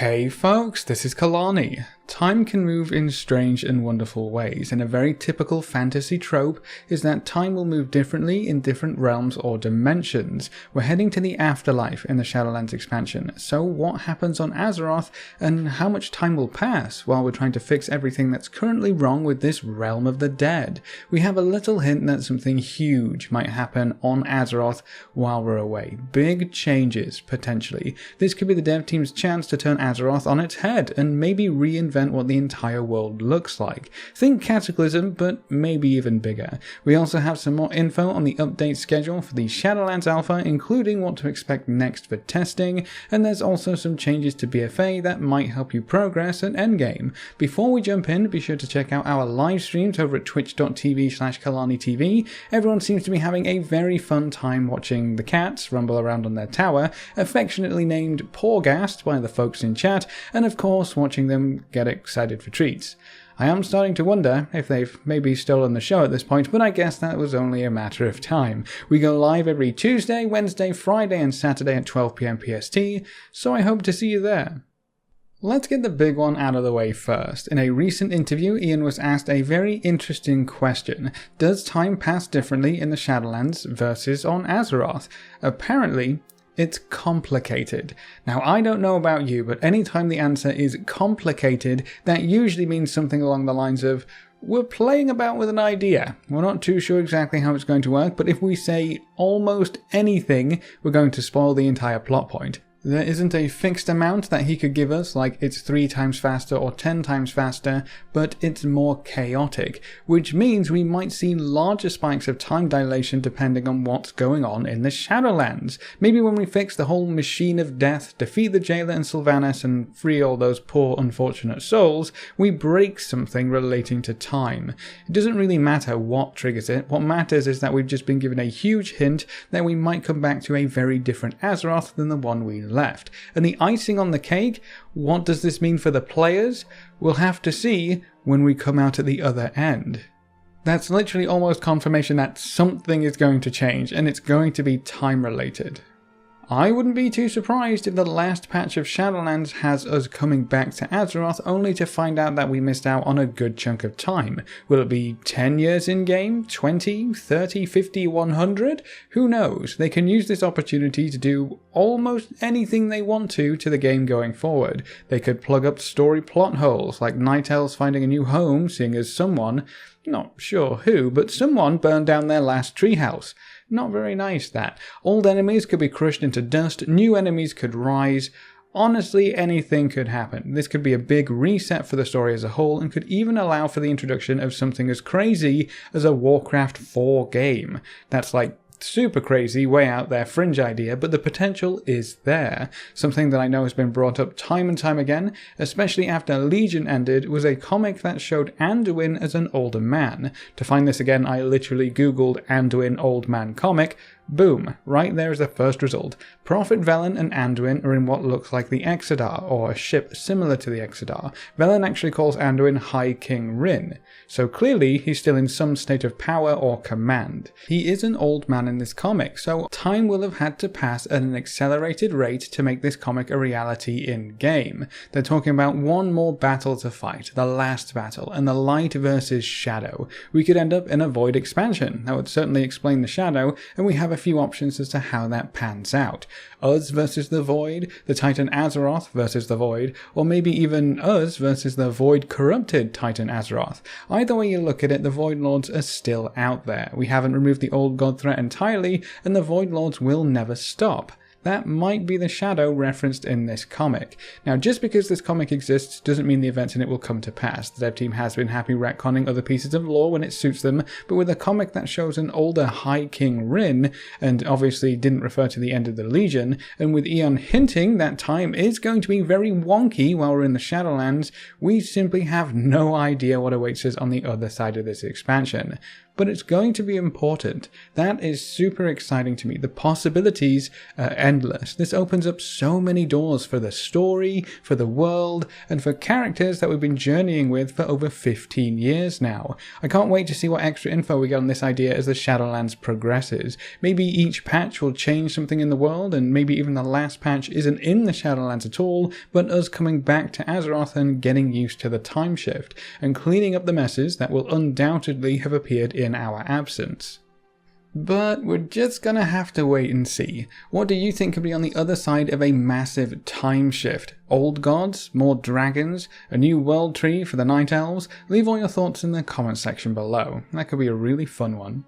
Hey folks, this is Kalani. Time can move in strange and wonderful ways, and a very typical fantasy trope is that time will move differently in different realms or dimensions. We're heading to the afterlife in the Shadowlands expansion, so what happens on Azeroth and how much time will pass while we're trying to fix everything that's currently wrong with this realm of the dead? We have a little hint that something huge might happen on Azeroth while we're away. Big changes, potentially. This could be the dev team's chance to turn Azeroth on its head and maybe reinvent what the entire world looks like. Think Cataclysm, but maybe even bigger. We also have some more info on the update schedule for the Shadowlands Alpha, including what to expect next for testing, and there's also some changes to BFA that might help you progress at endgame. Before we jump in, be sure to check out our live streams over at twitch.tv/KalaniTV. Everyone seems to be having a very fun time watching the cats rumble around on their tower, affectionately named Porghast by the folks in chat, and of course watching them get excited for treats. I am starting to wonder if they've maybe stolen the show at this point, but I guess that was only a matter of time. We go live every Tuesday, Wednesday, Friday and Saturday at 12 PM PST, so I hope to see you there. Let's get the big one out of the way first. In a recent interview, Ian was asked a very interesting question. Does time pass differently in the Shadowlands versus on Azeroth? Apparently, it's complicated. Now, I don't know about you, but anytime the answer is complicated, that usually means something along the lines of, we're playing about with an idea. We're not too sure exactly how it's going to work, but if we say almost anything, we're going to spoil the entire plot point. There isn't a fixed amount that he could give us, like it's 3 times faster or 10 times faster, but it's more chaotic, which means we might see larger spikes of time dilation depending on what's going on in the Shadowlands. Maybe when we fix the whole machine of death, defeat the jailer and Sylvanas and free all those poor unfortunate souls, we break something relating to time. It doesn't really matter what triggers it. What matters is that we've just been given a huge hint that we might come back to a very different Azeroth than the one we left. And the icing on the cake, what does this mean for the players? We'll have to see when we come out at the other end. That's literally almost confirmation that something is going to change, and it's going to be time related. I wouldn't be too surprised if the last patch of Shadowlands has us coming back to Azeroth only to find out that we missed out on a good chunk of time. Will it be 10 years in game? 20? 30? 50? 100? Who knows? They can use this opportunity to do almost anything they want to the game going forward. They could plug up story plot holes like Night Elves finding a new home, seeing as someone, not sure who, but someone burned down their last treehouse. Not very nice, that. Old enemies could be crushed into dust, new enemies could rise. Honestly, anything could happen. This could be a big reset for the story as a whole, and could even allow for the introduction of something as crazy as a Warcraft 4 game. That's like super crazy, way out there, fringe idea, but the potential is there. Something that I know has been brought up time and time again, especially after Legion ended, was a comic that showed Anduin as an older man. To find this again, I literally googled Anduin old man comic. Boom, right there is the first result. Prophet Velen and Anduin are in what looks like the Exodar, or a ship similar to the Exodar. Velen actually calls Anduin High King Rin, so clearly he's still in some state of power or command. He is an old man in this comic, so time will have had to pass at an accelerated rate to make this comic a reality in-game. They're talking about one more battle to fight, the last battle, and the light versus shadow. We could end up in a Void expansion. That would certainly explain the shadow, and we have a few options as to how that pans out. Us versus the Void, the Titan Azeroth versus the Void, or maybe even us versus the Void corrupted Titan Azeroth. Either way you look at it, the Void Lords are still out there. We haven't removed the old god threat entirely, and the Void Lords will never stop. That might be the shadow referenced in this comic. Now, just because this comic exists doesn't mean the events in it will come to pass. The dev team has been happy retconning other pieces of lore when it suits them, but with a comic that shows an older High King Rin, and obviously didn't refer to the end of the Legion, and with Eon hinting that time is going to be very wonky while we're in the Shadowlands, we simply have no idea what awaits us on the other side of this expansion. but it's going to be important. That is super exciting to me. The possibilities are endless. This opens up so many doors for the story, for the world, and for characters that we've been journeying with for over 15 years now. I can't wait to see what extra info we get on this idea as the Shadowlands progresses. Maybe each patch will change something in the world, and maybe even the last patch isn't in the Shadowlands at all, but us coming back to Azeroth and getting used to the time shift, and cleaning up the messes that will undoubtedly have appeared in our absence. But we're just gonna have to wait and see. What do you think could be on the other side of a massive time shift? Old gods? More dragons? A new world tree for the Night Elves? Leave all your thoughts in the comment section below. That could be a really fun one.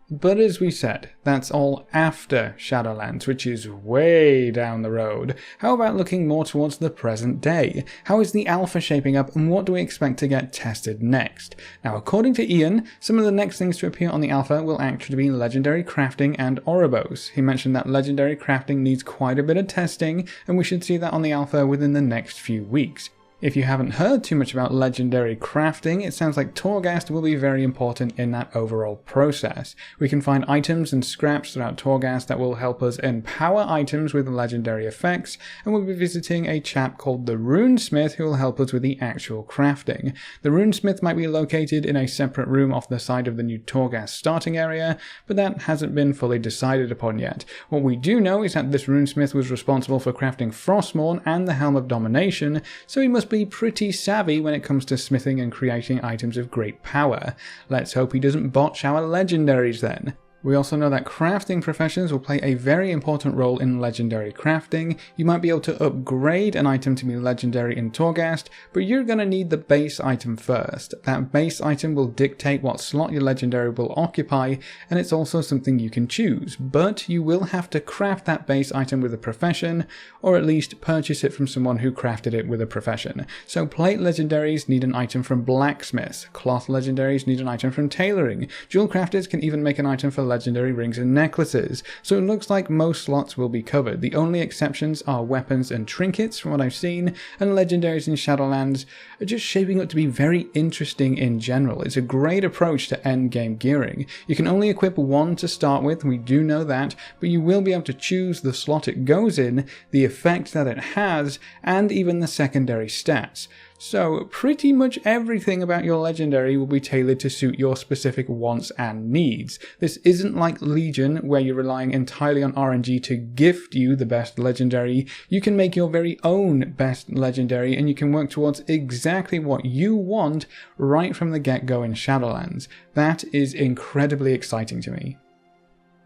But as we said, that's all after Shadowlands, which is way down the road. How about looking more towards the present day? How is the alpha shaping up, and what do we expect to get tested next? Now, according to Ian, some of the next things to appear on the alpha will actually be legendary crafting and Oribos. He mentioned that legendary crafting needs quite a bit of testing, and we should see that on the alpha within the next few weeks. If you haven't heard too much about legendary crafting, it sounds like Torghast will be very important in that overall process. We can find items and scraps throughout Torghast that will help us empower items with legendary effects, and we'll be visiting a chap called the Runesmith who will help us with the actual crafting. The Runesmith might be located in a separate room off the side of the new Torghast starting area, but that hasn't been fully decided upon yet. What we do know is that this Runesmith was responsible for crafting Frostmourne and the Helm of Domination, so he must be pretty savvy when it comes to smithing and creating items of great power. Let's hope he doesn't botch our legendaries then. We also know that crafting professions will play a very important role in legendary crafting. You might be able to upgrade an item to be legendary in Torghast, but you're going to need the base item first. That base item will dictate what slot your legendary will occupy, and it's also something you can choose, but you will have to craft that base item with a profession, or at least purchase it from someone who crafted it with a profession. So plate legendaries need an item from blacksmiths, cloth legendaries need an item from tailoring, jewel crafters can even make an item for legendary rings and necklaces, so it looks like most slots will be covered. The only exceptions are weapons and trinkets from what I've seen, and legendaries in Shadowlands are just shaping up to be very interesting in general. It's a great approach to endgame gearing. You can only equip one to start with, we do know that, but you will be able to choose the slot it goes in, the effect that it has, and even the secondary stats. So pretty much everything about your legendary will be tailored to suit your specific wants and needs. This isn't like Legion where you're relying entirely on RNG to gift you the best legendary. You can make your very own best legendary, and you can work towards exactly what you want right from the get-go in Shadowlands. That is incredibly exciting to me.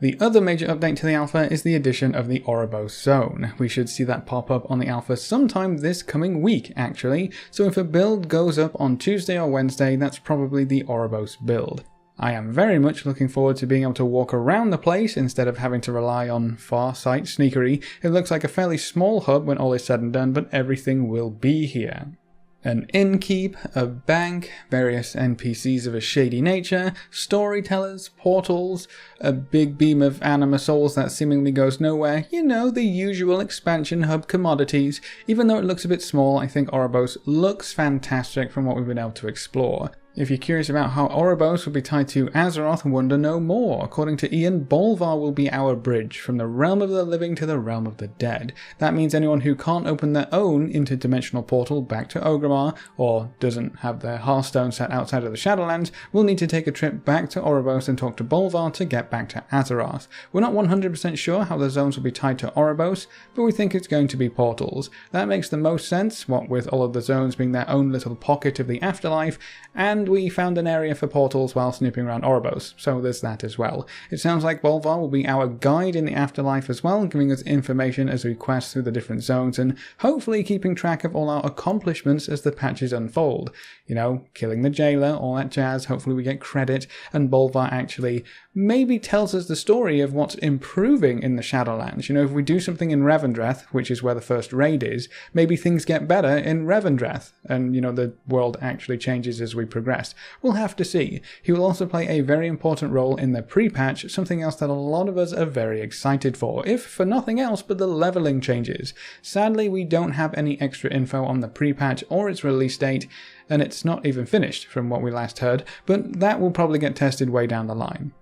The other major update to the alpha is the addition of the Oribos zone. We should see that pop up on the alpha sometime this coming week actually, so if a build goes up on Tuesday or Wednesday, that's probably the Oribos build. I am very much looking forward to being able to walk around the place instead of having to rely on far-sight sneakery. It looks like a fairly small hub when all is said and done, but everything will be here. An innkeep, a bank, various NPCs of a shady nature, storytellers, portals, a big beam of anima souls that seemingly goes nowhere, you know, the usual expansion hub commodities. Even though it looks a bit small, I think Oribos looks fantastic from what we've been able to explore. If you're curious about how Oribos will be tied to Azeroth, wonder no more. According to Ian, Bolvar will be our bridge from the realm of the living to the realm of the dead. That means anyone who can't open their own interdimensional portal back to Orgrimmar, or doesn't have their Hearthstone set outside of the Shadowlands, will need to take a trip back to Oribos and talk to Bolvar to get back to Azeroth. We're not 100% sure how the zones will be tied to Oribos, but we think it's going to be portals. That makes the most sense, what with all of the zones being their own little pocket of the afterlife, and we found an area for portals while snooping around Oribos, so there's that as well. It sounds like Bolvar will be our guide in the afterlife as well, giving us information as we quest through the different zones and hopefully keeping track of all our accomplishments as the patches unfold. You know, killing the jailer, all that jazz, hopefully we get credit, and Bolvar actually maybe tells us the story of what's improving in the Shadowlands. You know, if we do something in Revendreth, which is where the first raid is, maybe things get better in Revendreth, and you know, the world actually changes as we progress progressed. We'll have to see. He will also play a very important role in the pre-patch, something else that a lot of us are very excited for, if for nothing else but the leveling changes. Sadly, we don't have any extra info on the pre-patch or its release date, and it's not even finished from what we last heard, but that will probably get tested way down the line.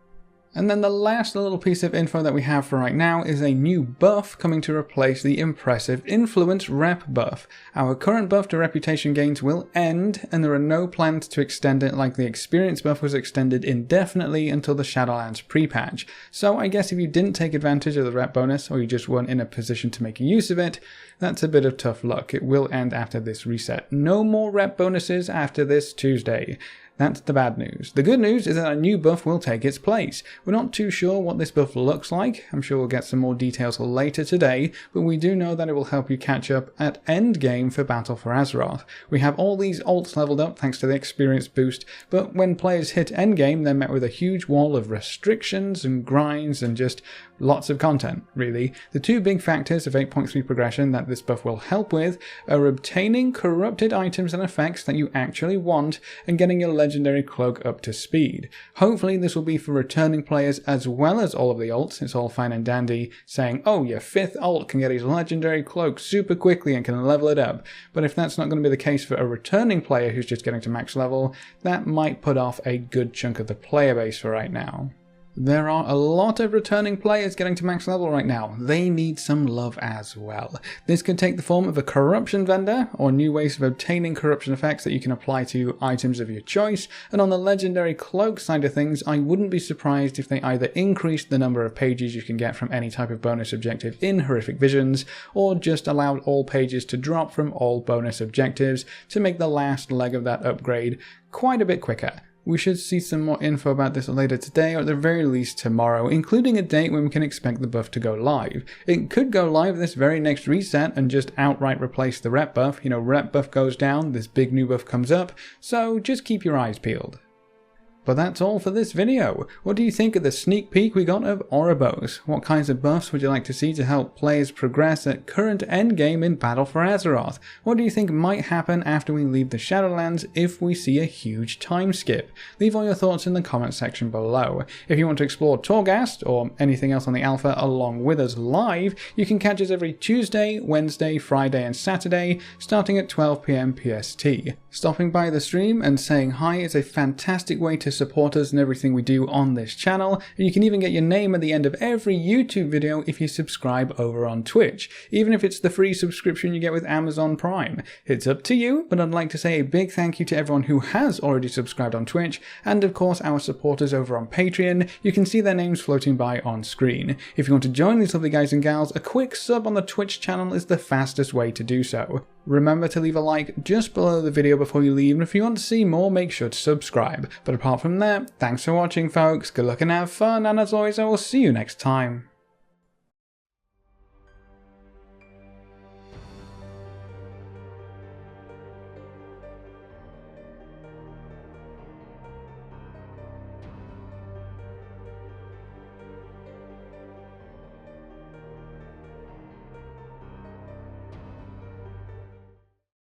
And then the last little piece of info that we have for right now is a new buff coming to replace the impressive influence rep buff. Our current buff to reputation gains will end, and there are no plans to extend it like the experience buff was extended indefinitely until the Shadowlands pre-patch. So I guess if you didn't take advantage of the rep bonus, or you just weren't in a position to make use of it, that's a bit of tough luck. It will end after this reset. No more rep bonuses after this Tuesday. That's the bad news. The good news is that a new buff will take its place. We're not too sure what this buff looks like. I'm sure we'll get some more details later today, but we do know that it will help you catch up at endgame for Battle for Azeroth. We have all these alts leveled up thanks to the experience boost, but when players hit endgame, they're met with a huge wall of restrictions and grinds and just lots of content, really. The two big factors of 8.3 progression that this buff will help with are obtaining corrupted items and effects that you actually want and getting your legendary cloak up to speed. Hopefully this will be for returning players as well as all of the alts. It's all fine and dandy saying, oh, your 5th alt can get his legendary cloak super quickly and can level it up. But if that's not going to be the case for a returning player who's just getting to max level, that might put off a good chunk of the player base for right now. There are a lot of returning players getting to max level right now. They need some love as well. This could take the form of a corruption vendor, or new ways of obtaining corruption effects that you can apply to items of your choice, and on the legendary cloak side of things, I wouldn't be surprised if they either increased the number of pages you can get from any type of bonus objective in Horrific Visions, or just allowed all pages to drop from all bonus objectives to make the last leg of that upgrade quite a bit quicker. We should see some more info about this later today, or at the very least tomorrow, including a date when we can expect the buff to go live. It could go live this very next reset and just outright replace the rep buff. You know, rep buff goes down, this big new buff comes up, so just keep your eyes peeled. But that's all for this video. What do you think of the sneak peek we got of Oribos? What kinds of buffs would you like to see to help players progress at current endgame in Battle for Azeroth? What do you think might happen after we leave the Shadowlands if we see a huge time skip? Leave all your thoughts in the comment section below. If you want to explore Torghast or anything else on the alpha along with us live, you can catch us every Tuesday, Wednesday, Friday and Saturday starting at 12 PM PST. Stopping by the stream and saying hi is a fantastic way to support us and everything we do on this channel, and you can even get your name at the end of every YouTube video if you subscribe over on Twitch, even if it's the free subscription you get with Amazon Prime. It's up to you, but I'd like to say a big thank you to everyone who has already subscribed on Twitch, and of course our supporters over on Patreon. You can see their names floating by on screen. If you want to join these lovely guys and gals, a quick sub on the Twitch channel is the fastest way to do so. Remember to leave a like just below the video before you leave, and if you want to see more, make sure to subscribe. But apart from that, thanks for watching folks, good luck and have fun, and as always I will see you next time.